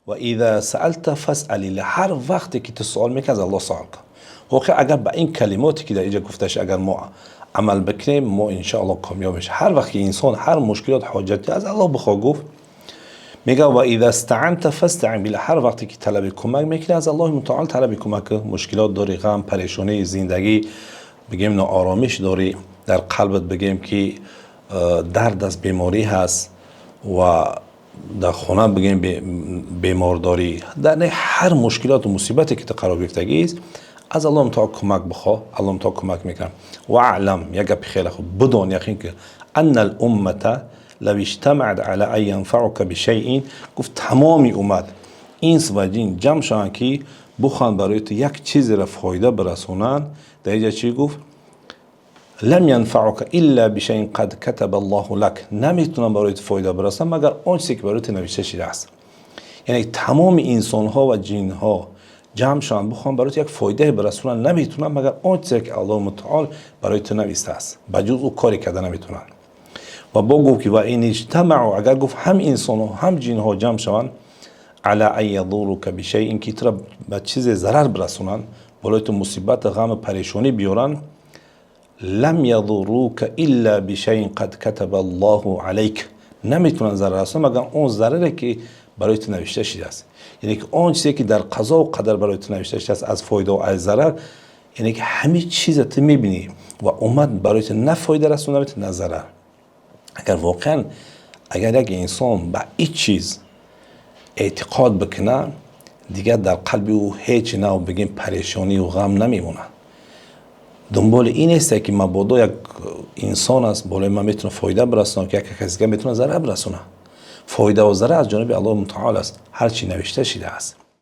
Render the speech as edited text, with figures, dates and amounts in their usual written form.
و اذا سألت فاسأل. هر وقتی که تو سوال میکنی از الله سوال کن. واقعا اگر به این کلماتی که در اینجا گفتش اگر ما عمل بکنیم ما ان شاء الله کامیاب میشیم. هر وقت انسان هر مشکلات حاجتی از الله بخواد گفت، میگه و اذا استعنت فاستعن بالله. هر وقتی که طلب کمک میکنی از الله متعال طلب کمک. مشکلات داری، غم، پریشانی زندگی، بگیم ناآرامش داری در قلبت، بگیم که درد از بیماری هست و در خانه بگیم بیمار داری، در هر مشکلات و مصیبتی که تو قرار گرفتگی است از الله متعال کمک بخواه، الله متعال کمک میکنه. و اعلم، یک گپ خیلی خوب بدون یقین که ان الامه لو اجتمعت على ان ينفعك بشيء، گفت تمامی امت اینس و جن جمع شوند که بخوان برای تو یک چیز را فایده برسونن. در اینجا چی گفت؟ لم ينفعك الا بشيء قد كتب الله لك. نمیتونن برای تو فایده برسونن مگر آن چیزی که برای تو نوشته شده است. یعنی تمام انسان ها و جن ها جمع شوند بخوان برای تو یک فایده برسونن، نمیتونن مگر آن چیزی که الله متعال برای تو نوشته است، بجز او کاری کرده نمیتونن. و با گفت که و این اجتمعوا، اگر گفت هم انسان ها هم جن ها جمع شوند على ان يضروك بشيء، این که تو به چیز ضرر برسونن، برای تو مصیبت، غم و پریشانی بیارن، لم يضروك الا بشيء قد كتب الله عليك، نمیتونن ضرر رسونن مگر اون ضرری که برای تو نوشته شده است. یعنی که اون چیزی که در قضا و قدر برای تو نوشته شده است از فایده و از ضرر، یعنی که همه چیز تو میبینی و اومد برای تو نه فایده رسونده نه ضرر. اگر واقعا اگر یک انسان به این چیز اعتقاد بکنه دیگر در قلب او هیچ نوع بگیم پریشانی و غم نمیمونه. دنبال این است که مبادا یک انسان است بالای من میتونه فایده برسونه که یک کسی میتونه ضرر برسونه. فایده و ضرر از جانب الله متعال است، هر چی نوشته شده است.